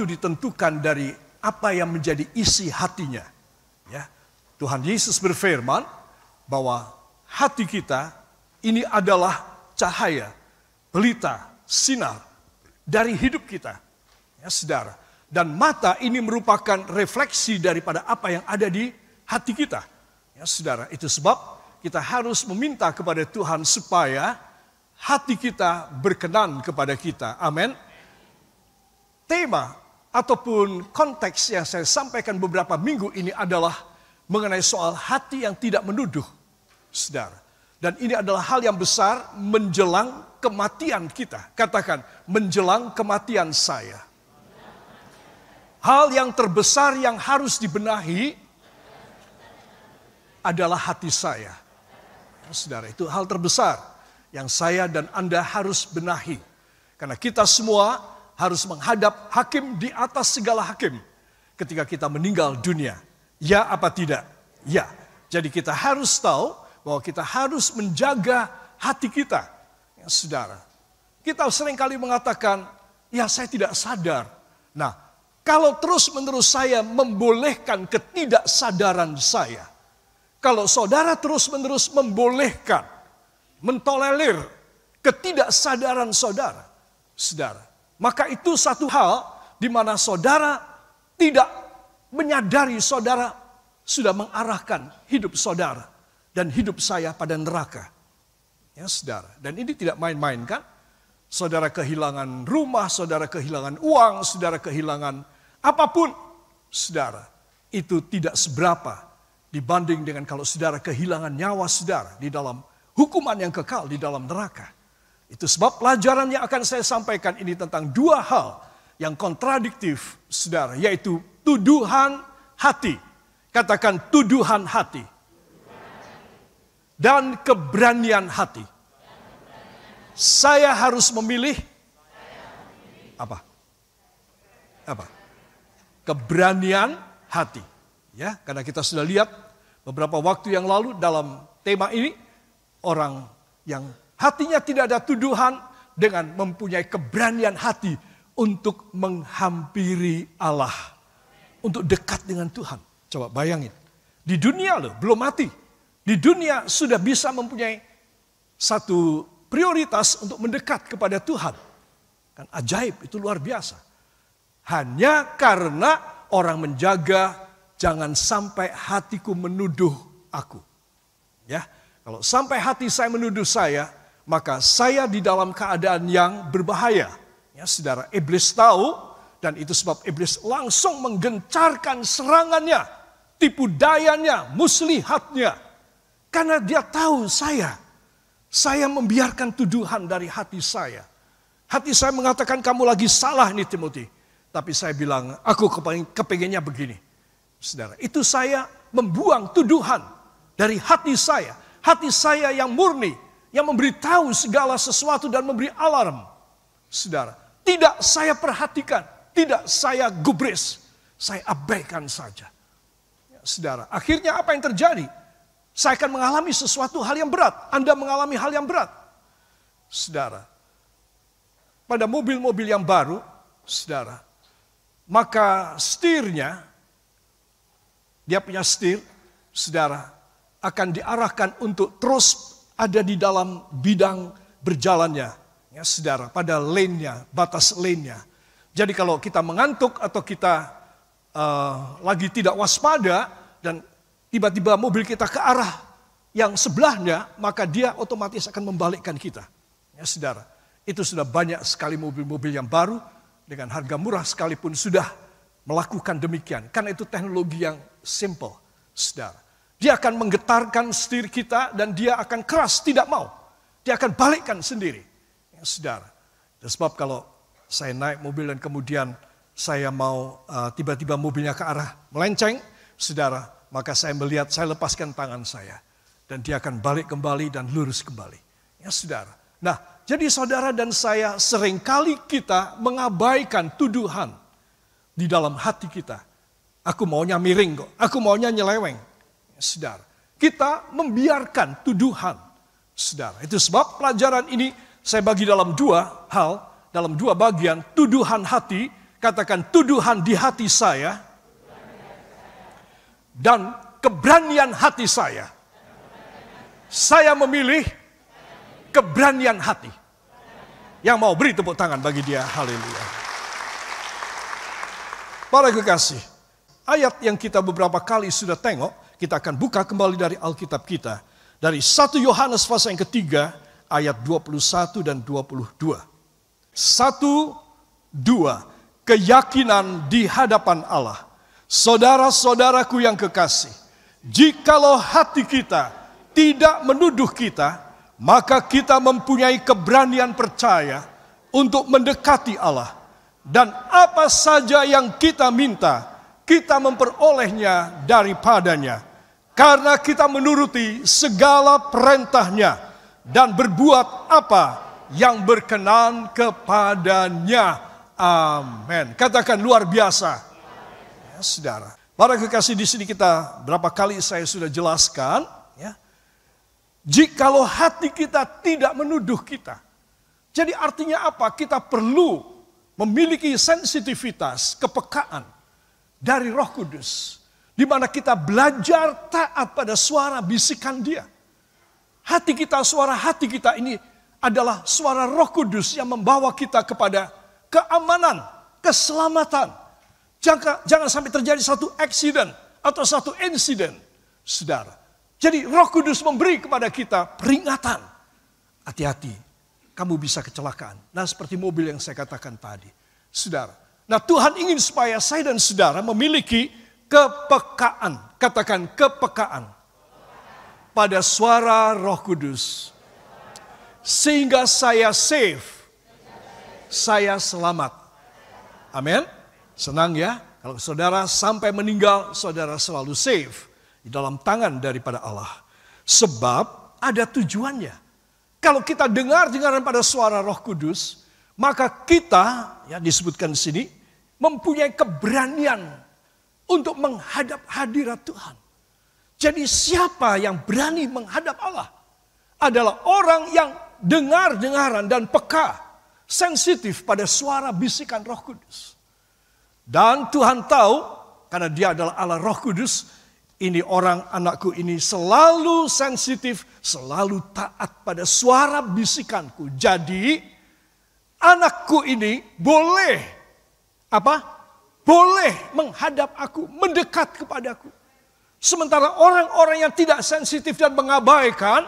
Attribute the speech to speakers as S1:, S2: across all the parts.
S1: itu ditentukan dari apa yang menjadi isi hatinya. Ya, Tuhan Yesus berfirman bahwa hati kita ini adalah cahaya, pelita, sinar dari hidup kita. Ya, saudara. Dan mata ini merupakan refleksi daripada apa yang ada di hati kita. Ya, saudara, itu sebab kita harus meminta kepada Tuhan supaya hati kita berkenan kepada kita. Amin. Tema ataupun konteks yang saya sampaikan beberapa minggu ini adalah mengenai soal hati yang tidak menuduh, saudara. Dan ini adalah hal yang besar menjelang kematian kita. Katakan, menjelang kematian saya. Hal yang terbesar yang harus dibenahi adalah hati saya. Saudara, itu hal terbesar yang saya dan Anda harus benahi. Karena kita semua harus menghadap hakim di atas segala hakim ketika kita meninggal dunia. Ya apa tidak? Ya. Jadi kita harus tahu bahwa kita harus menjaga hati kita. Ya, saudara, kita seringkali mengatakan, ya saya tidak sadar. Nah, kalau terus-menerus saya membolehkan ketidaksadaran saya, kalau saudara terus-menerus membolehkan, mentolerir ketidaksadaran saudara, maka itu satu hal di mana saudara tidak menyadari saudara sudah mengarahkan hidup saudara dan hidup saya pada neraka. Ya, saudara. Dan ini tidak main-main kan? Saudara kehilangan rumah, saudara kehilangan uang, saudara kehilangan apapun, saudara. Itu tidak seberapa dibanding dengan kalau saudara kehilangan nyawa saudara di dalam hukuman yang kekal di dalam neraka. Itu sebab pelajaran yang akan saya sampaikan ini tentang dua hal yang kontradiktif, saudara, yaitu tuduhan hati. Katakan tuduhan hati. Dan keberanian hati. Saya harus memilih apa? Apa? Keberanian hati. Ya, karena kita sudah lihat beberapa waktu yang lalu dalam tema ini, orang yang hatinya tidak ada tuduhan dengan mempunyai keberanian hati untuk menghampiri Allah. Untuk dekat dengan Tuhan. Coba bayangin. Di dunia loh, belum mati. Di dunia sudah bisa mempunyai satu prioritas untuk mendekat kepada Tuhan. Kan ajaib, itu luar biasa. Hanya karena orang menjaga jangan sampai hatiku menuduh aku. Ya, kalau sampai hati saya menuduh saya, maka saya di dalam keadaan yang berbahaya. Ya, saudara, iblis tahu dan itu sebab iblis langsung menggencarkan serangannya, tipu dayanya, muslihatnya. Karena dia tahu saya membiarkan tuduhan dari hati saya. Hati saya mengatakan kamu lagi salah nih Timothy. Tapi saya bilang aku kepengennya begini. Saudara, itu saya membuang tuduhan dari hati saya. Hati saya yang murni. Yang memberitahu segala sesuatu dan memberi alarm. Saudara, tidak saya perhatikan, tidak saya gubris, saya abaikan saja. Ya, saudara, akhirnya apa yang terjadi? Saya akan mengalami sesuatu hal yang berat. Anda mengalami hal yang berat. Saudara, pada mobil-mobil yang baru, saudara, maka setirnya, dia punya setir, saudara, akan diarahkan untuk terus ada di dalam bidang berjalannya, ya saudara, pada lane-nya, batas lane-nya. Jadi kalau kita mengantuk atau kita lagi tidak waspada dan tiba-tiba mobil kita ke arah yang sebelahnya, maka dia otomatis akan membalikkan kita. Ya saudara, itu sudah banyak sekali mobil-mobil yang baru dengan harga murah sekalipun sudah melakukan demikian. Karena itu teknologi yang simple, saudara. Dia akan menggetarkan setir kita dan dia akan keras, tidak mau. Dia akan balikkan sendiri. Ya, saudara. Dan sebab kalau saya naik mobil dan kemudian saya mau tiba-tiba mobilnya ke arah melenceng, saudara, maka saya melihat, saya lepaskan tangan saya. Dan dia akan balik kembali dan lurus kembali. Ya saudara. Nah, jadi saudara dan saya seringkali kita mengabaikan tuduhan di dalam hati kita. Aku maunya miring kok, aku maunya nyeleweng. Saudara, kita membiarkan tuduhan. Saudara, itu sebab pelajaran ini saya bagi dalam dua hal, dalam dua bagian, tuduhan hati, Katakan, tuduhan di hati saya dan keberanian hati saya. Saya memilih keberanian hati. Yang mau beri tepuk tangan bagi dia. Haleluya. Para kekasih, ayat yang kita beberapa kali sudah tengok, kita akan buka kembali dari Alkitab kita. Dari 1 Yohanes pasal yang ketiga, ayat 21 dan 22. 1, 2. Keyakinan di hadapan Allah. Saudara-saudaraku yang kekasih, jikalau hati kita tidak menuduh kita, maka kita mempunyai keberanian percaya untuk mendekati Allah. Dan apa saja yang kita minta, kita memperolehnya daripadanya. Karena kita menuruti segala perintahnya dan berbuat apa yang berkenan kepadanya. Amin. Katakan luar biasa. Ya, saudara. Para kekasih, di sini kita berapa kali saya sudah jelaskan, ya. Jikalau hati kita tidak menuduh kita. Jadi artinya apa? Kita perlu memiliki sensitivitas, kepekaan dari Roh Kudus, di mana kita belajar taat pada suara bisikan Dia. Hati kita, suara hati kita ini adalah suara Roh Kudus yang membawa kita kepada keamanan, keselamatan. Jangan sampai terjadi satu accident atau satu insiden, saudara. Jadi Roh Kudus memberi kepada kita peringatan. Hati-hati, kamu bisa kecelakaan. Nah, seperti mobil yang saya katakan tadi, saudara. Nah, Tuhan ingin supaya saya dan saudara memiliki kepekaan. Katakan kepekaan pada suara Roh Kudus. Sehingga saya safe. Saya selamat. Amin. Senang ya. Kalau saudara sampai meninggal, saudara selalu safe di dalam tangan daripada Allah. Sebab ada tujuannya. Kalau kita dengar-dengaran pada suara Roh Kudus, maka kita, ya disebutkan di sini, mempunyai keberanian untuk menghadap hadirat Tuhan. Jadi siapa yang berani menghadap Allah? Adalah orang yang dengar-dengaran dan peka, sensitif pada suara bisikan Roh Kudus. Dan Tuhan tahu, karena Dia adalah Allah Roh Kudus, ini orang anakku ini selalu sensitif, selalu taat pada suara bisikanku. Jadi anakku ini boleh apa? Boleh menghadap aku, mendekat kepadaku. Sementara orang-orang yang tidak sensitif dan mengabaikan,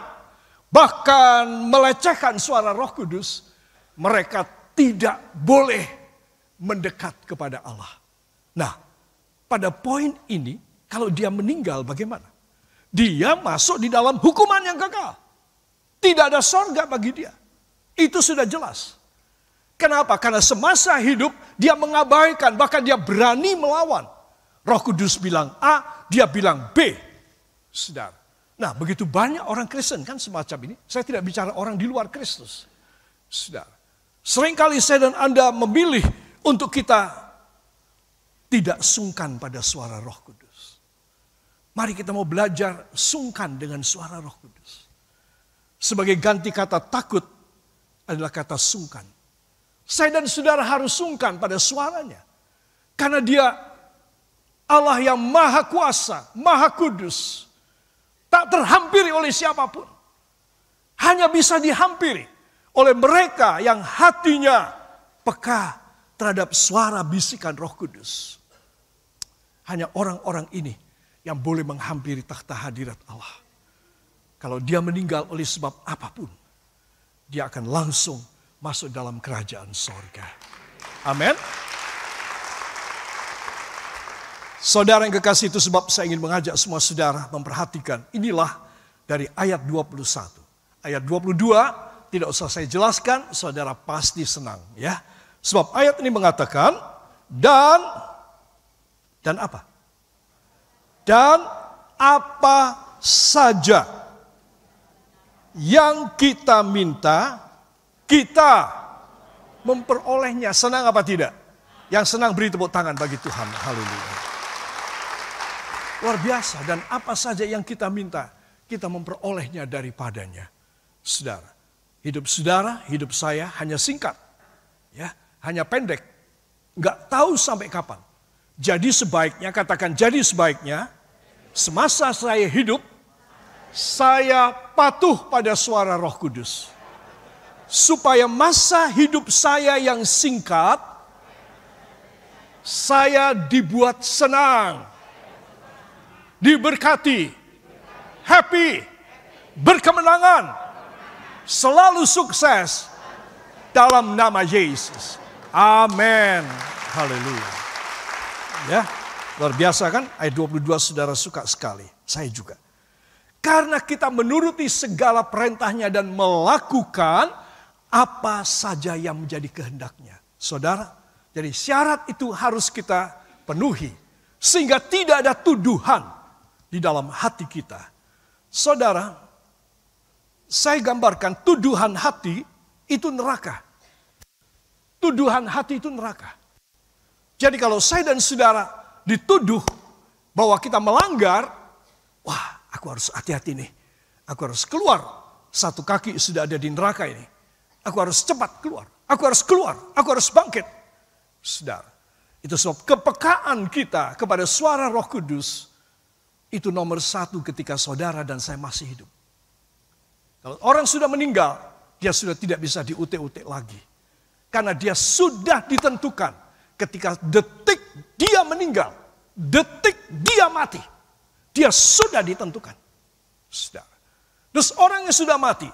S1: bahkan melecehkan suara Roh Kudus, mereka tidak boleh mendekat kepada Allah. Nah, pada poin ini, kalau dia meninggal bagaimana? Dia masuk di dalam hukuman yang kekal. Tidak ada sorga bagi dia. Itu sudah jelas. Kenapa? Karena semasa hidup dia mengabaikan, bahkan dia berani melawan. Roh Kudus bilang A, dia bilang B. Saudara. Nah, begitu banyak orang Kristen kan semacam ini. Saya tidak bicara orang di luar Kristus. Saudara. Seringkali saya dan Anda memilih untuk kita tidak sungkan pada suara Roh Kudus. Mari kita mau belajar sungkan dengan suara Roh Kudus. Sebagai ganti kata takut adalah kata sungkan. Saya dan saudara harus sungkan pada suaranya. Karena Dia Allah yang maha kuasa, maha kudus. Tak terhampiri oleh siapapun. Hanya bisa dihampiri oleh mereka yang hatinya peka terhadap suara bisikan Roh Kudus. Hanya orang-orang ini yang boleh menghampiri takhta hadirat Allah. Kalau dia meninggal oleh sebab apapun, dia akan langsung masuk dalam kerajaan sorga. Amin. Saudara yang kekasih, itu sebab saya ingin mengajak semua saudara memperhatikan. Inilah dari ayat 21. Ayat 22 tidak usah saya jelaskan, saudara pasti senang ya. Sebab ayat ini mengatakan dan apa? Dan apa saja yang kita minta, kita memperolehnya. Senang apa tidak? Yang senang beri tepuk tangan bagi Tuhan. Haleluya. Luar biasa. Dan apa saja yang kita minta, kita memperolehnya daripadanya. Saudara, hidup saya hanya singkat. Ya, hanya pendek. Nggak tahu sampai kapan. Jadi sebaiknya, katakan jadi sebaiknya, semasa saya hidup, saya patuh pada suara Roh Kudus. Supaya masa hidup saya yang singkat, saya dibuat senang, diberkati, happy, berkemenangan, selalu sukses dalam nama Yesus. Amin. Haleluya. Ya, luar biasa kan? Ayat 22 saudara suka sekali. Saya juga. Karena kita menuruti segala perintahnya dan melakukan apa saja yang menjadi kehendaknya. Saudara, jadi syarat itu harus kita penuhi. Sehingga tidak ada tuduhan di dalam hati kita. Saudara, saya gambarkan tuduhan hati itu neraka. Tuduhan hati itu neraka. Jadi kalau saya dan saudara dituduh bahwa kita melanggar, wah aku harus hati-hati nih. Aku harus keluar. Satu kaki sudah ada di neraka ini. Aku harus cepat keluar. Aku harus keluar. Aku harus bangkit. Saudara, itu sebab kepekaan kita kepada suara Roh Kudus itu nomor satu ketika saudara dan saya masih hidup. Kalau orang sudah meninggal, dia sudah tidak bisa diutik-utik lagi. Karena dia sudah ditentukan ketika detik dia meninggal, detik dia mati. Dia sudah ditentukan. Saudara. Terus orang yang sudah mati,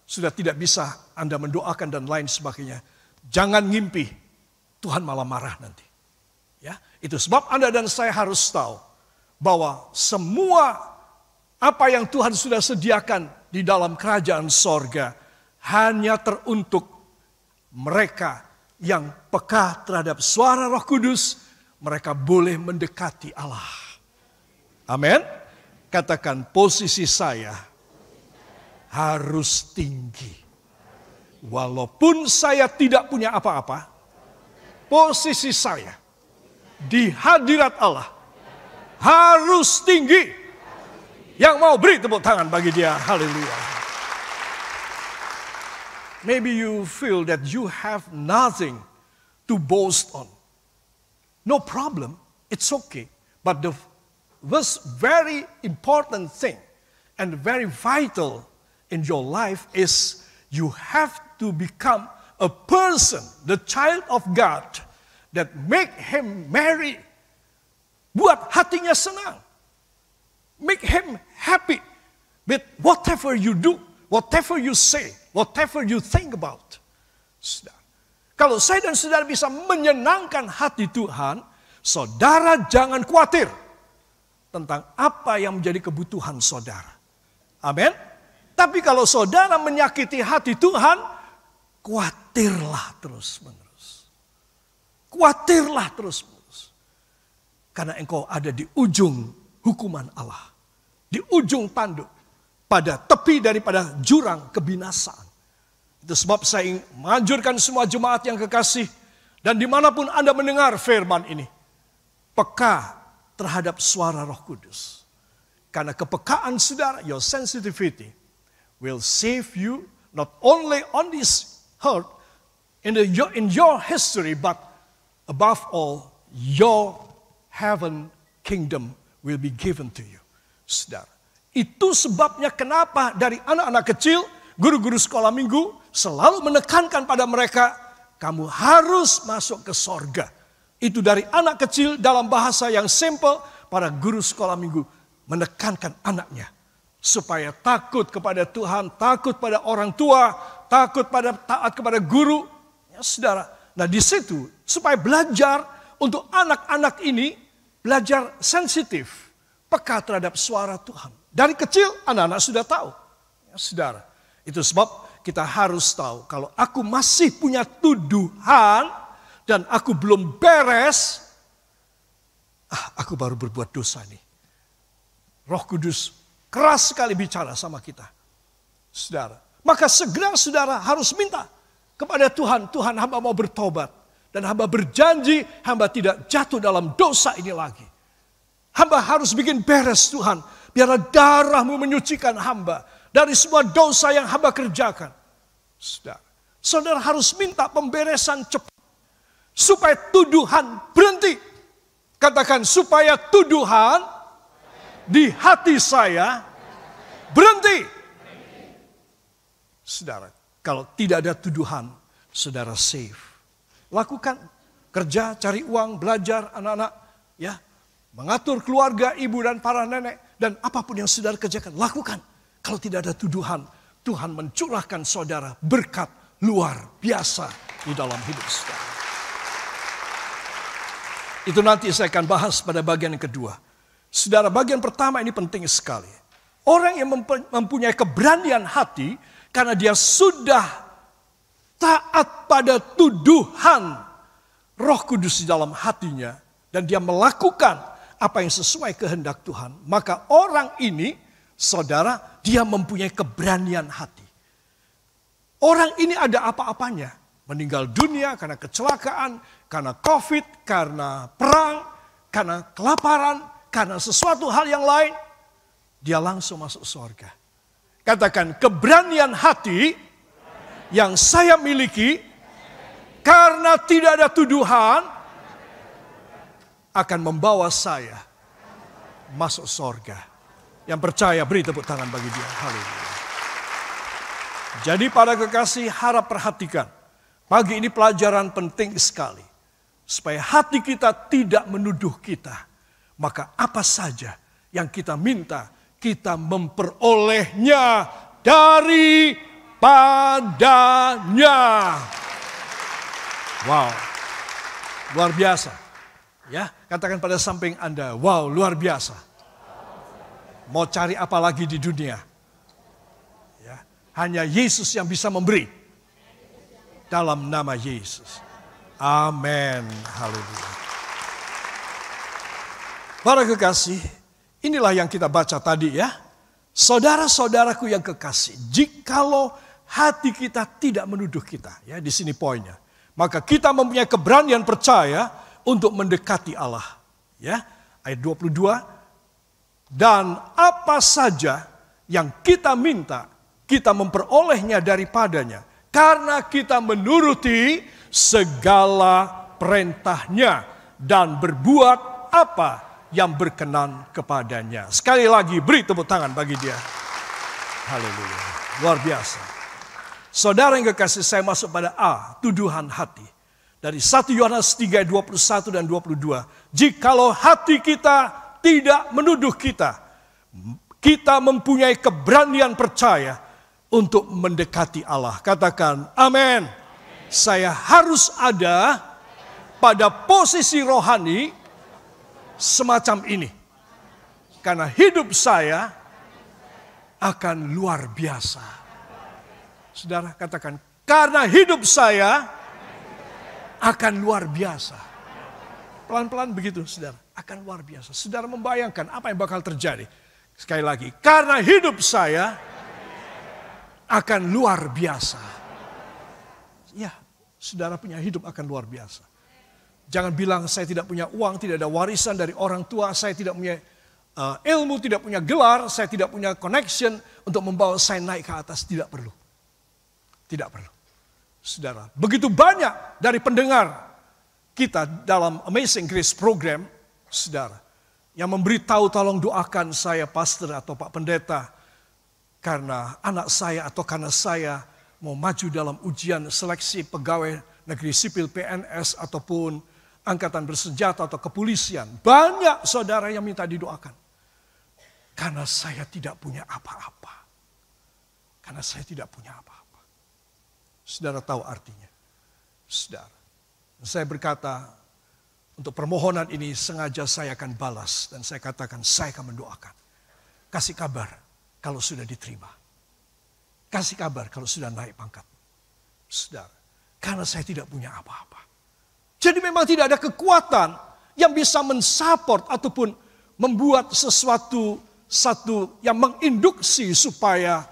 S1: sudah tidak bisa Anda mendoakan dan lain sebagainya. Jangan ngimpi, Tuhan malah marah nanti. Ya, itu sebab Anda dan saya harus tahu bahwa semua apa yang Tuhan sudah sediakan di dalam kerajaan sorga hanya teruntuk mereka yang peka terhadap suara Roh Kudus, mereka boleh mendekati Allah. Amin. Katakan posisi saya harus tinggi. Walaupun saya tidak punya apa-apa, posisi saya di hadirat Allah harus tinggi. Yang mau beri tepuk tangan bagi dia. Haleluya. Maybe you feel that you have nothing to boast on. No problem, it's okay. But the very important thing and very vital in your life is you have to become a person, the child of God, that make him merry. Buat hatinya senang. Make him happy with whatever you do, whatever you say, whatever you think about. Saudara. Kalau saya dan saudara bisa menyenangkan hati Tuhan, saudara jangan khawatir tentang apa yang menjadi kebutuhan saudara. Amin. Tapi kalau saudara menyakiti hati Tuhan, khawatirlah terus-menerus. Khawatirlah terus-menerus. Karena engkau ada di ujung hukuman Allah. Di ujung tanduk. Pada tepi daripada jurang kebinasaan. Itu sebab saya ingin menganjurkan semua jemaat yang kekasih. Dan dimanapun Anda mendengar firman ini. Peka terhadap suara Roh Kudus. Karena kepekaan saudara, your sensitivity, will save you not only on this earth, in your history, but above all, your heaven kingdom will be given to you. Saudara. Itu sebabnya kenapa dari anak-anak kecil, guru-guru sekolah minggu selalu menekankan pada mereka, kamu harus masuk ke sorga. Itu dari anak kecil dalam bahasa yang simple, para guru sekolah minggu menekankan anaknya. Supaya takut kepada Tuhan, takut pada orang tua, taat kepada guru. Ya saudara, nah di situ supaya belajar untuk anak-anak ini, belajar sensitif, peka terhadap suara Tuhan. Dari kecil anak-anak sudah tahu. Ya, saudara, itu sebab kita harus tahu kalau aku masih punya tuduhan dan aku belum beres, aku baru berbuat dosa nih. Roh Kudus keras sekali bicara sama kita. Saudara, maka segera saudara harus minta kepada Tuhan, Tuhan hamba mau bertobat. Dan hamba berjanji hamba tidak jatuh dalam dosa ini lagi. Hamba harus bikin beres Tuhan. Biarlah darah-Mu menyucikan hamba dari semua dosa yang hamba kerjakan. Saudara harus minta pemberesan cepat. supaya tuduhan berhenti. Katakan, supaya tuduhan di hati saya berhenti. Saudara, kalau tidak ada tuduhan, saudara safe. Lakukan kerja, cari uang, belajar, anak-anak, ya, mengatur keluarga, ibu dan para nenek, dan apapun yang saudara kerjakan, lakukan. Kalau tidak ada tuduhan, Tuhan mencurahkan saudara berkat luar biasa di dalam hidup saudara. Itu nanti saya akan bahas pada bagian yang kedua. Saudara, bagian pertama ini penting sekali. Orang yang mempunyai keberanian hati karena dia sudah taat pada tuduhan Roh Kudus di dalam hatinya dan dia melakukan apa yang sesuai kehendak Tuhan, maka orang ini, saudara, dia mempunyai keberanian hati. Orang ini ada apa-apanya, meninggal dunia karena kecelakaan, karena COVID, karena perang, karena kelaparan, karena sesuatu hal yang lain, dia langsung masuk surga. Katakan, keberanian hati yang saya miliki karena tidak ada tuduhan akan membawa saya masuk surga. Yang percaya beri tepuk tangan bagi dia. Haleluya. Jadi para kekasih, harap perhatikan. Pagi ini pelajaran penting sekali. Supaya hati kita tidak menuduh kita. Maka apa saja yang kita minta, kita memperolehnya daripadanya. Wow, luar biasa. Ya, katakan pada samping Anda, wow, luar biasa. Mau cari apa lagi di dunia? Ya, hanya Yesus yang bisa memberi. Dalam nama Yesus. Amin. Haleluya. Para kekasih, inilah yang kita baca tadi ya. Saudara-saudaraku yang kekasih, jikalau hati kita tidak menuduh kita, ya di sini poinnya. Maka kita mempunyai keberanian percaya untuk mendekati Allah. Ya, ayat 22. Dan apa saja yang kita minta, kita memperolehnya daripadanya. Karena kita menuruti segala perintahnya dan berbuat apa yang berkenan kepadanya. Sekali lagi beri tepuk tangan bagi dia. Haleluya. Luar biasa. Saudara yang kekasih, saya masuk pada A, tuduhan hati. Dari 1 Yohanes 3, 21 dan 22. Jikalau hati kita tidak menuduh kita, kita mempunyai keberanian percaya untuk mendekati Allah. Katakan, amin. Saya harus ada pada posisi rohani semacam ini. Karena hidup saya akan luar biasa. Saudara katakan, karena hidup saya akan luar biasa. Pelan-pelan begitu, saudara. Akan luar biasa. Saudara membayangkan apa yang bakal terjadi. Sekali lagi, karena hidup saya akan luar biasa. Ya, saudara punya hidup akan luar biasa. Jangan bilang saya tidak punya uang, tidak ada warisan dari orang tua, saya tidak punya ilmu, tidak punya gelar, saya tidak punya connection untuk membawa saya naik ke atas. Tidak perlu. Tidak perlu. Saudara, begitu banyak dari pendengar kita dalam Amazing Grace Program, saudara, yang memberitahu tolong doakan saya pastor atau Pak Pendeta, karena anak saya atau karena saya mau maju dalam ujian seleksi pegawai negeri sipil PNS ataupun angkatan bersenjata atau kepolisian. Banyak saudara yang minta didoakan. Karena saya tidak punya apa-apa. Karena saya tidak punya apa-apa. Saudara tahu artinya. Saudara, saya berkata, untuk permohonan ini sengaja saya akan balas. Dan saya katakan, saya akan mendoakan. Kasih kabar kalau sudah diterima. Kasih kabar kalau sudah naik pangkat. Saudara, karena saya tidak punya apa-apa. Jadi memang tidak ada kekuatan yang bisa mensupport ataupun membuat sesuatu yang menginduksi supaya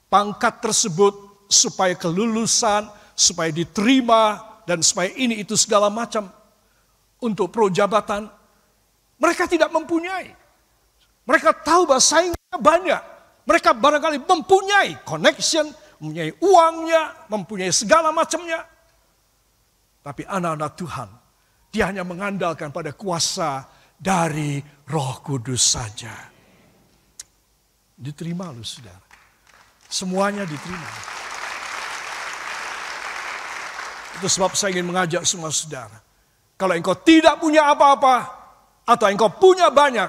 S1: pangkat tersebut, supaya kelulusan, supaya diterima, dan supaya ini itu segala macam untuk pro jabatan. Mereka tidak mempunyai. Mereka tahu bahwa saingnya banyak. Mereka barangkali mempunyai connection, mempunyai uangnya, mempunyai segala macamnya. Tapi anak-anak Tuhan, dia hanya mengandalkan pada kuasa dari Roh Kudus saja. Diterima loh saudara. Semuanya diterima. Itu sebab saya ingin mengajak semua saudara. Kalau engkau tidak punya apa-apa, atau engkau punya banyak,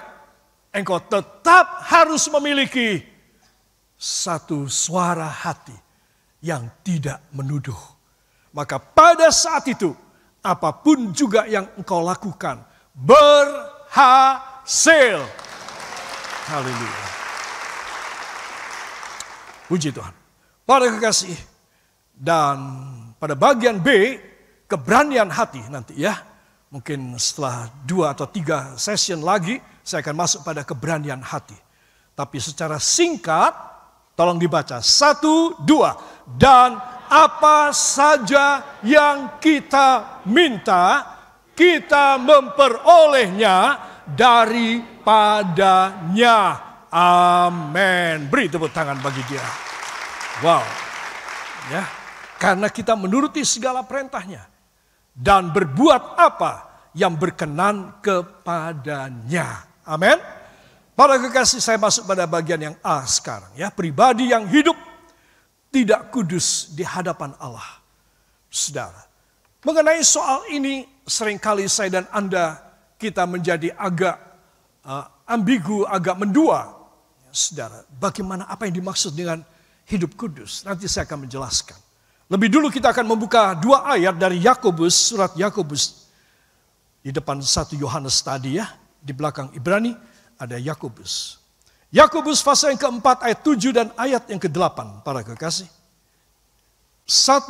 S1: engkau tetap harus memiliki satu suara hati yang tidak menuduh. Maka pada saat itu, apapun juga yang engkau lakukan, berhasil. Haleluya. Puji Tuhan. Para kekasih, dan pada bagian B, keberanian hati nanti ya. Mungkin setelah 2 atau 3 session lagi, saya akan masuk pada keberanian hati. Tapi secara singkat, tolong dibaca. 1, 2. Dan apa saja yang kita minta, kita memperolehnya daripadanya. Amin. Beri tepuk tangan bagi dia. Wow. Ya, karena kita menuruti segala perintahnya dan berbuat apa yang berkenan kepadanya. Amin. Para kekasih, saya masuk pada bagian yang A sekarang ya, pribadi yang hidup tidak kudus di hadapan Allah. Saudara, mengenai soal ini seringkali saya dan Anda kita menjadi agak ambigu, agak mendua. Saudara, bagaimana apa yang dimaksud dengan hidup kudus? Nanti saya akan menjelaskan. Lebih dulu kita akan membuka 2 ayat dari Yakobus, surat Yakobus. Di depan 1 Yohanes tadi ya, di belakang Ibrani ada Yakobus. Yakobus pasal yang keempat ayat 7 dan ayat yang ke-8 para kekasih. 1,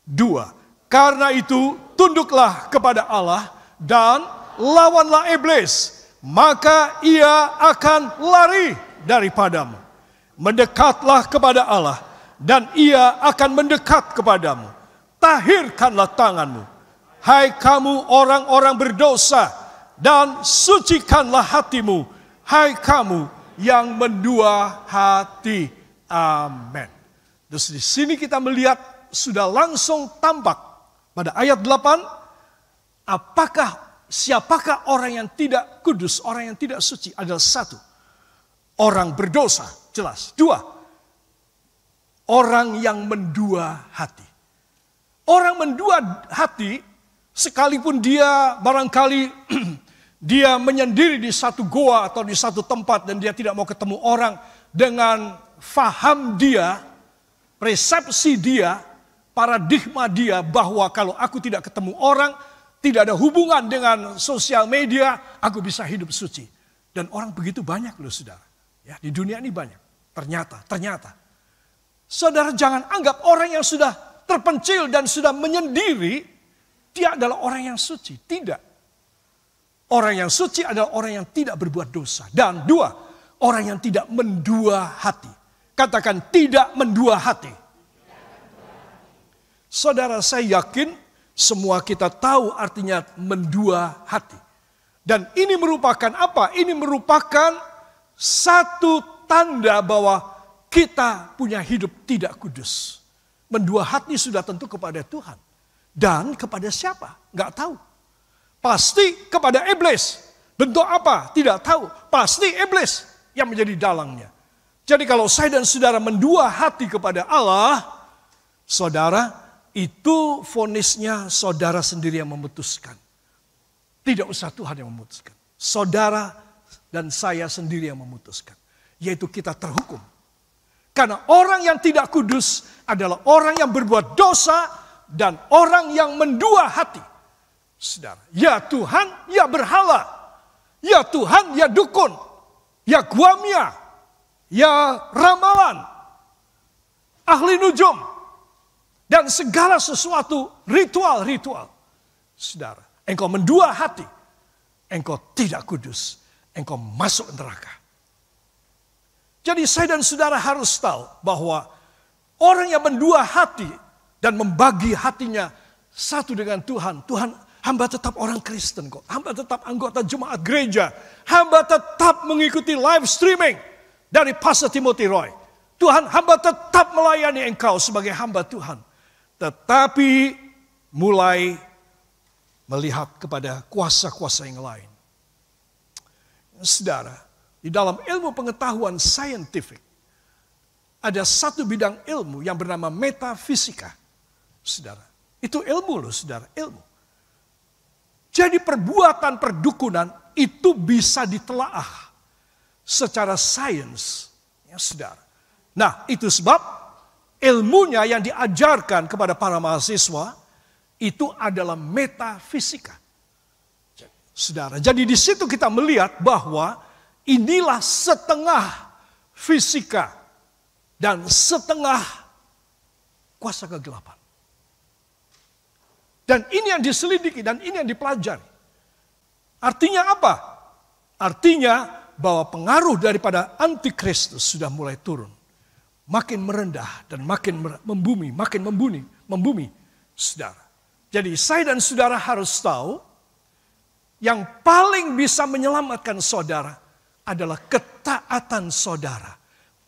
S1: 2. Karena itu tunduklah kepada Allah dan lawanlah iblis, maka ia akan lari daripadamu. Mendekatlah kepada Allah dan ia akan mendekat kepadamu. Tahirkanlah tanganmu, hai kamu orang-orang berdosa, dan sucikanlah hatimu, hai kamu yang mendua hati. Amin. Terus di sini kita melihat sudah langsung tampak pada ayat 8. Siapakah orang yang tidak kudus, orang yang tidak suci? Adalah 1, orang berdosa, jelas. 2, orang yang mendua hati. Orang mendua hati, sekalipun dia barangkali dia menyendiri di satu goa atau di satu tempat dan dia tidak mau ketemu orang, dengan faham dia, persepsi dia, paradigma dia bahwa kalau aku tidak ketemu orang, tidak ada hubungan dengan sosial media, aku bisa hidup suci. Dan orang begitu banyak loh saudara. Ya, di dunia ini banyak. Ternyata. Saudara jangan anggap orang yang sudah terpencil dan sudah menyendiri, dia adalah orang yang suci. Tidak. Orang yang suci adalah orang yang tidak berbuat dosa. Dan 2, orang yang tidak mendua hati. Katakan tidak mendua hati. Saudara, saya yakin semua kita tahu artinya mendua hati. Dan ini merupakan apa? Ini merupakan satu tanda bahwa kita punya hidup tidak kudus. Mendua hati sudah tentu kepada Tuhan. Dan kepada siapa? Nggak tahu. Pasti kepada iblis. Bentuk apa? Tidak tahu. Pasti iblis yang menjadi dalangnya. Jadi kalau saya dan saudara mendua hati kepada Allah, saudara, itu vonisnya saudara sendiri yang memutuskan. Tidak usah Tuhan yang memutuskan. Saudara dan saya sendiri yang memutuskan. Yaitu kita terhukum. Karena orang yang tidak kudus adalah orang yang berbuat dosa dan orang yang mendua hati. Saudara, ya Tuhan, ya berhala. Ya Tuhan, ya dukun. Ya guamia. Ya ramalan. Ahli nujum. Dan segala sesuatu ritual-ritual. Saudara, engkau mendua hati. Engkau tidak kudus. Engkau masuk neraka. Jadi saya dan saudara harus tahu bahwa orang yang mendua hati dan membagi hatinya satu dengan Tuhan. Tuhan, hamba tetap orang Kristen kok. Hamba tetap anggota jemaat gereja. Hamba tetap mengikuti live streaming dari Pastor Timothy Roy. Tuhan, hamba tetap melayani engkau sebagai hamba Tuhan. Tetapi mulai melihat kepada kuasa-kuasa yang lain. Saudara, di dalam ilmu pengetahuan saintifik, ada satu bidang ilmu yang bernama metafisika. Saudara, itu ilmu loh saudara, ilmu. Jadi perbuatan perdukunan itu bisa ditelaah secara sains, ya saudara. Nah, itu sebab ilmunya yang diajarkan kepada para mahasiswa itu adalah metafisika. Saudara, jadi di situ kita melihat bahwa inilah setengah fisika dan setengah kuasa kegelapan. Dan ini yang diselidiki dan ini yang dipelajari. Artinya apa? Artinya bahwa pengaruh daripada antikristus sudah mulai turun. Makin merendah dan makin membumi, makin membumi, saudara. Jadi saya dan saudara harus tahu, yang paling bisa menyelamatkan saudara adalah ketaatan saudara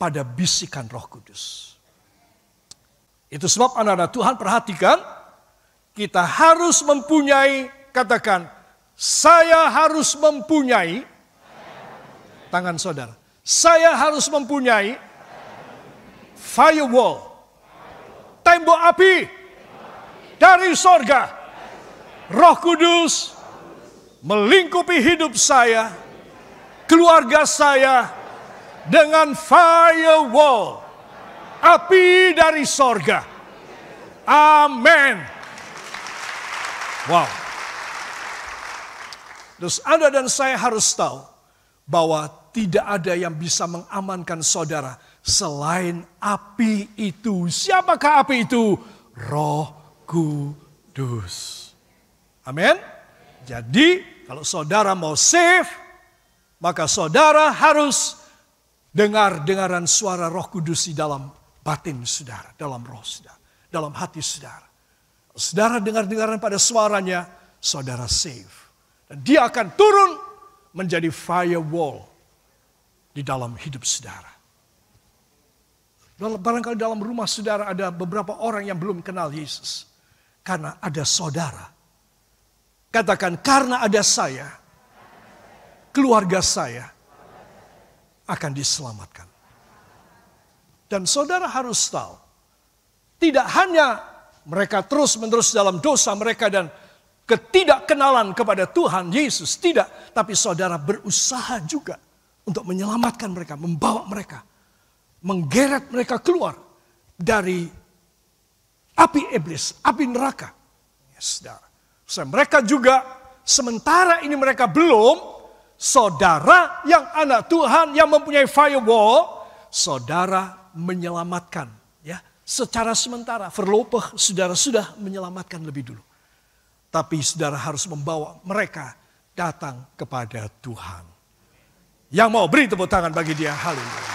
S1: pada bisikan Roh Kudus. Itu sebab anak-anak Tuhan perhatikan, kita harus mempunyai, katakan, saya harus mempunyai, tangan saudara, saya harus mempunyai firewall, tembok api dari sorga. Roh Kudus melingkupi hidup saya, keluarga saya dengan firewall, api dari sorga. Amin. Wow. Terus Anda dan saya harus tahu bahwa tidak ada yang bisa mengamankan saudara selain api itu. Siapakah api itu? Roh Kudus. Amin. Jadi kalau saudara mau save, maka saudara harus dengar-dengaran suara Roh Kudus di dalam batin saudara, dalam roh saudara, dalam hati saudara. Saudara dengar-dengaran pada suaranya, saudara save. Dan dia akan turun menjadi firewall di dalam hidup saudara. Barangkali dalam rumah saudara ada beberapa orang yang belum kenal Yesus. Karena ada saudara. Katakan, karena ada saya, keluarga saya akan diselamatkan. Dan saudara harus tahu, tidak hanya mereka terus-menerus dalam dosa mereka dan ketidakkenalan kepada Tuhan Yesus, tidak. Tapi saudara berusaha juga untuk menyelamatkan mereka, membawa mereka, menggeret mereka keluar dari api iblis, api neraka. Ya, saudara. Mereka juga, sementara ini mereka belum, saudara yang anak Tuhan yang mempunyai firewall, saudara menyelamatkan. Ya, secara sementara, voorlopig saudara sudah menyelamatkan lebih dulu. Tapi saudara harus membawa mereka datang kepada Tuhan. Yang mau beri tepuk tangan bagi dia, haleluya.